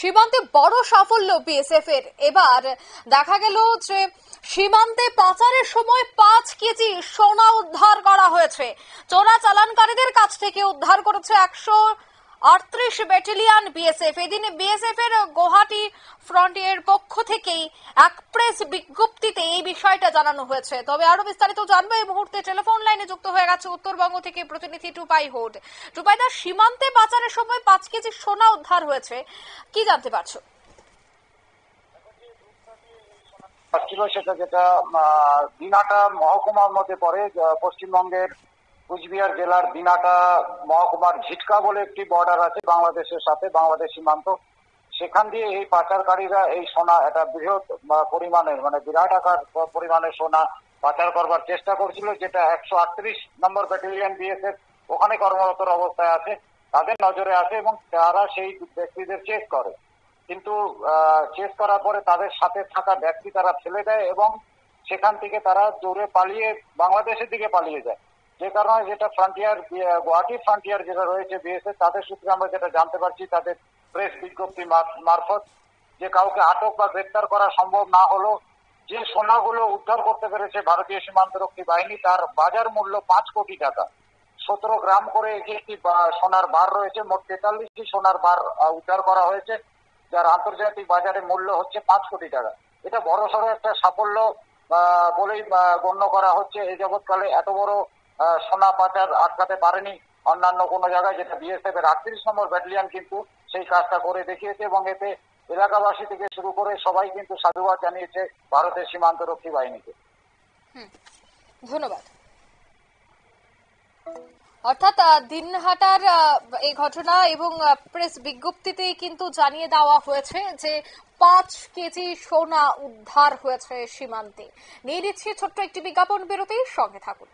সীমান্তে বড় সাফল্য বিএসএফ এর। এবার দেখা গেল যে সীমান্তে পাচারের সময় 5 কেজি সোনা উদ্ধার করা হয়েছে। চোরা চালানকারীদের কাছ থেকে উদ্ধার করেছে 138 ব্যাটালিয়ন বিএসএফ। এদিন বিএসএফ এর গুয়াহাটি ফ্রন্টিয়ার পক্ষ থেকেই এক প্রেস বিজ্ঞপ্তিতে এই বিষয়টা জানানো হয়েছে। তবে আরো বিস্তারিত জানবো এই মুহূর্তে টেলিফোন লাইনে যুক্ত হয়ে গেছে উত্তরবঙ্গ থেকে প্রতিনিধি টুপাই হোড। টুপাইদা, সীমান্তে পাচারের সময় 5 কেজি সোনা উদ্ধার হয়েছে, কি জানতে পারছো? সেটা যেটা দিনাটা মহকুমার মধ্যে পড়ে, পশ্চিমবঙ্গের কুচবিহার জেলার দিনাটা মহকুমার ঝিটকা বলে একটি বর্ডার আছে বাংলাদেশের সাথে, বাংলাদেশ সীমান্ত। সেখান দিয়ে এই পাচারকারীরা এই সোনা একটা বৃহৎ পরিমাণের বিরাট আকার পরিমাণের সোনা পাচার করবার চেষ্টা করছিল, যেটা 138 নম্বর ব্যাটালিয়ন বিএসএফ ওখানে কর্মরত অবস্থায় আছে, তাদের নজরে আসে এবং তারা সেই ব্যক্তিদের চেক করে। কিন্তু চেক করার পরে তাদের সাথে থাকা ব্যক্তি তারা ফেলে দেয় এবং সেখান থেকে তারা দৌড়ে পালিয়ে বাংলাদেশের দিকে পালিয়ে যায়। যে কারণে যেটা ফ্রন্টিয়ার গুয়াহাটি ফ্রন্টিয়ার যেটা রয়েছে বিএসএফ, তাদের সূত্রে আমরা যেটা জানতে পারছি, তাদের প্রেস বিজ্ঞপ্তি মারফত, যে কাউকে আটক বা গ্রেপ্তার করা সম্ভব না হলো যে সোনাগুলো উদ্ধার করতে পেরেছে ভারতীয় সীমান্তরক্ষী বাহিনী, তার বাজার মূল্য 5 কোটি টাকা। 17 গ্রাম করে যে একটি সোনার বার রয়েছে, মোট 43টি সোনার বার উদ্ধার করা হয়েছে, যার আন্তর্জাতিক বাজারে মূল্য হচ্ছে 5 কোটি টাকা। এটা বড়সড় একটা সাফল্য বলেই গণ্য করা হচ্ছে। এই যাবৎকালে এত বড় সোনা পাচার আটকাতে পারেনি অন্যান্য কোনো জায়গায়, যেটা বিএসএফ এর 38 নম্বর ব্যাটালিয়ন কিন্তু সেই কাজটা করে দেখিয়েছে এবং এতে এলাকাবাসী থেকে শুরু করে সবাই কিন্তু সাধুবাদ জানিয়েছে ভারতের সীমান্তরক্ষী বাহিনীকে। ধন্যবাদ। অর্থাৎ দিনহাটার এই ঘটনা এবং প্রেস বিজ্ঞপ্তিতে কিন্তু জানিয়ে দেওয়া হয়েছে যে 5 কেজি সোনা উদ্ধার হয়েছে সীমান্তে। নিয়ে নিচ্ছি ছোট্ট একটি বিজ্ঞাপন বিরতি, সঙ্গে থাকুন।